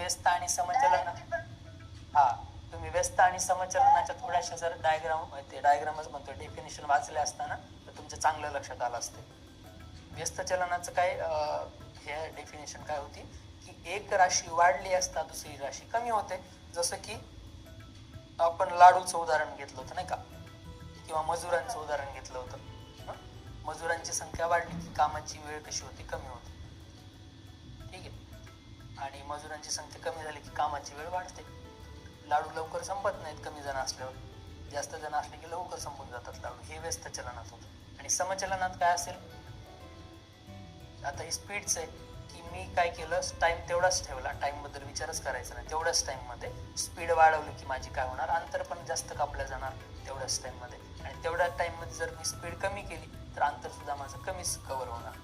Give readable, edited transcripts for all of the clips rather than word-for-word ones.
व्यस्त आणि समचलन, हा तुम्ही व्यस्त आणि समचलनाच्या थोड्याशा जर डायग्रामच म्हणतो डेफिनेशन वाचले असताना तर तुमच्या चांगलं लक्षात आलं असते. व्यस्त चलनाचं काय हे डेफिनेशन काय होती की एक राशी वाढली असता दुसरी राशी कमी होते. जसं की आपण लाडूचं उदाहरण घेतलं होतं नाही का, किंवा मजुरांचं उदाहरण घेतलं होतं. मजुरांची संख्या वाढली की कामाची वेळ कशी होती, कमी होते. ठीक आहे, आणि मजुरांची संख्या कमी झाली की कामाची वेळ वाढते. लाडू लवकर संपत नाहीत कमी जण असल्यावर, जास्त जण असले की लवकर संपून जातात लाडू. हे व्यस्त चलनात होतं. आणि समचलनात काय असेल, आता ही स्पीडच आहे की मी काय केलं, टाइम तेवढाच ठेवला, टाइम बद्दल विचारच करायचा नाही, तेवढ्याच टाइम मध्ये स्पीड वाढवली की माझी काय होणार, अंतर पण जास्त कापलं जाणार तेवढ्याच टाइम मध्ये. आणि तेवढ्या टाइम मध्ये जर मी स्पीड कमी केली तर अंतर सुद्धा माझं कमीच कव्हर होणार.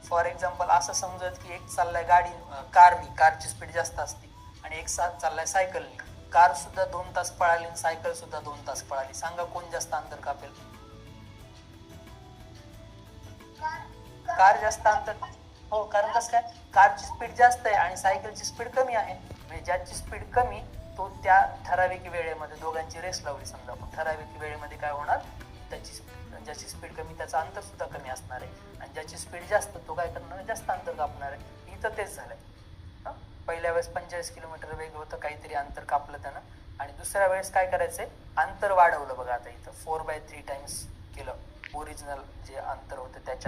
फॉर एक्झाम्पल असं समजत की एक चाललाय कारची स्पीड जास्त असते आणि एक चाललाय सायकलनी. कार सुद्धा 2 तास पळाली आणि सायकल सुद्धा 2 तास पळाली. सांगा कोण जास्त अंतर कापेल? कार जास्त अंतर. हो, कारण कसं काय, कारची स्पीड जास्त आहे आणि सायकलची स्पीड कमी आहे. म्हणजे ज्याची स्पीड कमी तो त्या ठराविक वेळेमध्ये, दोघांची रेस लावली समजा आपण, ठराविक वेळेमध्ये काय होणार, ज्याची स्पीड कमी त्याचं अंतर सुद्धा कमी असणार आहे. आणि ज्याची स्पीड जास्त तो काय करणार, जास्त अंतर कापणार आहे. इथं तेच झालंय. पहिल्या वेळेस 45 किलोमीटर वेग होतं, काहीतरी अंतर कापलं त्यानं. आणि दुसऱ्या वेळेस काय करायचंय, अंतर वाढवलं बघा. आता इथं 4/3 टाइम्स केलं ओरिजिनल जे अंतर होतं त्याच्या